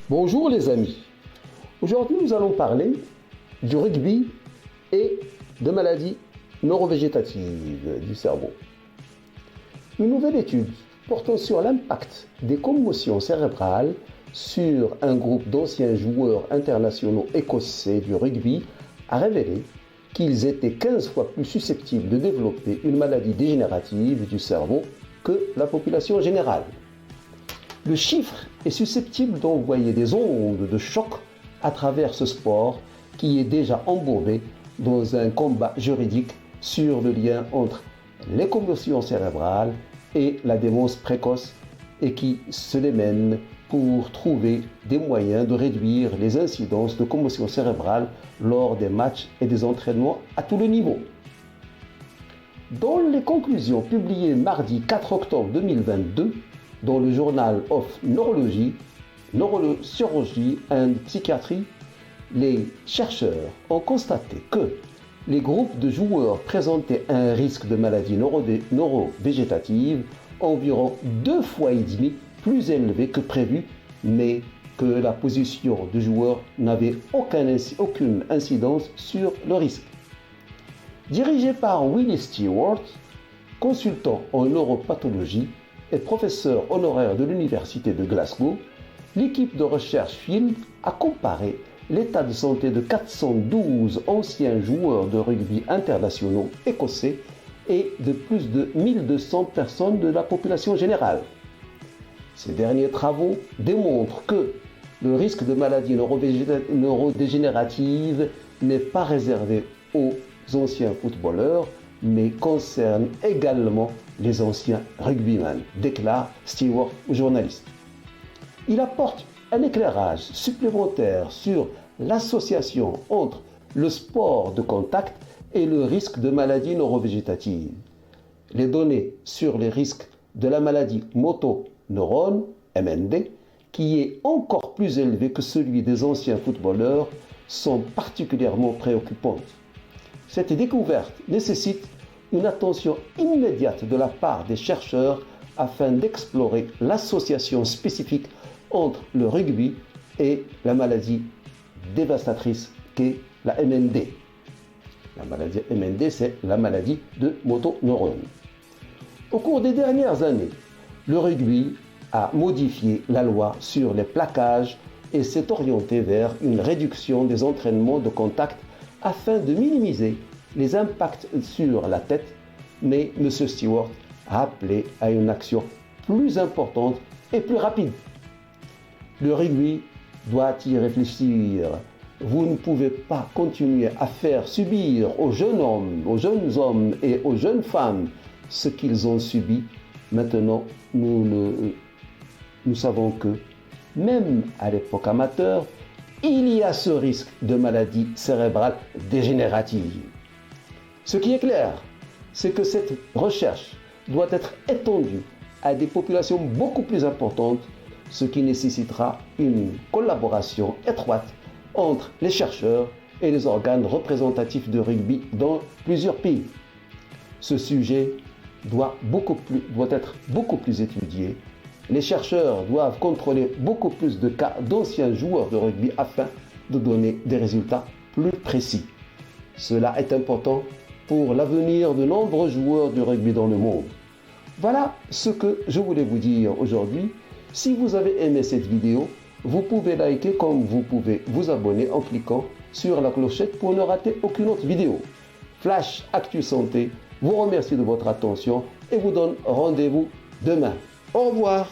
Bonjour les amis, aujourd'hui nous allons parler du rugby et de maladies neurovégétatives du cerveau. Une nouvelle étude portant sur l'impact des commotions cérébrales sur un groupe d'anciens joueurs internationaux écossais du rugby a révélé qu'ils étaient 15 fois plus susceptibles de développer une maladie dégénérative du cerveau que la population générale. Le chiffre est susceptible d'envoyer des ondes de choc à travers ce sport qui est déjà embourbé dans un combat juridique sur le lien entre les commotions cérébrales et la démence précoce et qui se démène pour trouver des moyens de réduire les incidences de commotion cérébrale lors des matchs et des entraînements à tous les niveaux. Dans les conclusions publiées mardi 4 octobre 2022, dans le Journal of Neurology, Neurochirurgy and Psychiatry, les chercheurs ont constaté que les groupes de joueurs présentaient un risque de maladie neurovégétative environ 2,5 fois plus élevé que prévu, mais que la position du joueur n'avait aucune incidence sur le risque. Dirigé par Willie Stewart, consultant en neuropathologie et professeur honoraire de l'Université de Glasgow, l'équipe de recherche Field a comparé l'état de santé de 412 anciens joueurs de rugby internationaux écossais et de plus de 1200 personnes de la population générale. Ces derniers travaux démontrent que le risque de maladie neurodégénérative n'est pas réservé aux anciens footballeurs, mais concerne également les anciens rugbymen, déclare Stewart au journaliste. Il apporte un éclairage supplémentaire sur l'association entre le sport de contact et le risque de maladie neurovégétative. Les données sur les risques de la maladie motoneurone, MND, qui est encore plus élevé que celui des anciens footballeurs, sont particulièrement préoccupantes. Cette découverte nécessite une attention immédiate de la part des chercheurs afin d'explorer l'association spécifique entre le rugby et la maladie dévastatrice qu'est la MND. La maladie MND, c'est la maladie de motoneurone. Au cours des dernières années, le rugby a modifié la loi sur les plaquages et s'est orienté vers une réduction des entraînements de contact afin de minimiser les impacts sur la tête, mais M. Stewart a appelé à une action plus importante et plus rapide. Le rugby doit y réfléchir. Vous ne pouvez pas continuer à faire subir aux jeunes hommes et aux jeunes femmes ce qu'ils ont subi. Maintenant, nous savons que même à l'époque amateur, il y a ce risque de maladie cérébrale dégénérative. Ce qui est clair, c'est que cette recherche doit être étendue à des populations beaucoup plus importantes, ce qui nécessitera une collaboration étroite entre les chercheurs et les organes représentatifs de rugby dans plusieurs pays. Ce sujet doit être beaucoup plus étudié. Les chercheurs doivent contrôler beaucoup plus de cas d'anciens joueurs de rugby afin de donner des résultats plus précis. Cela est important pour l'avenir de nombreux joueurs du rugby dans le monde. Voilà ce que je voulais vous dire aujourd'hui. Si vous avez aimé cette vidéo, vous pouvez liker comme vous pouvez vous abonner en cliquant sur la clochette pour ne rater aucune autre vidéo. Flash Actu Santé vous remercie de votre attention et vous donne rendez-vous demain. Au revoir.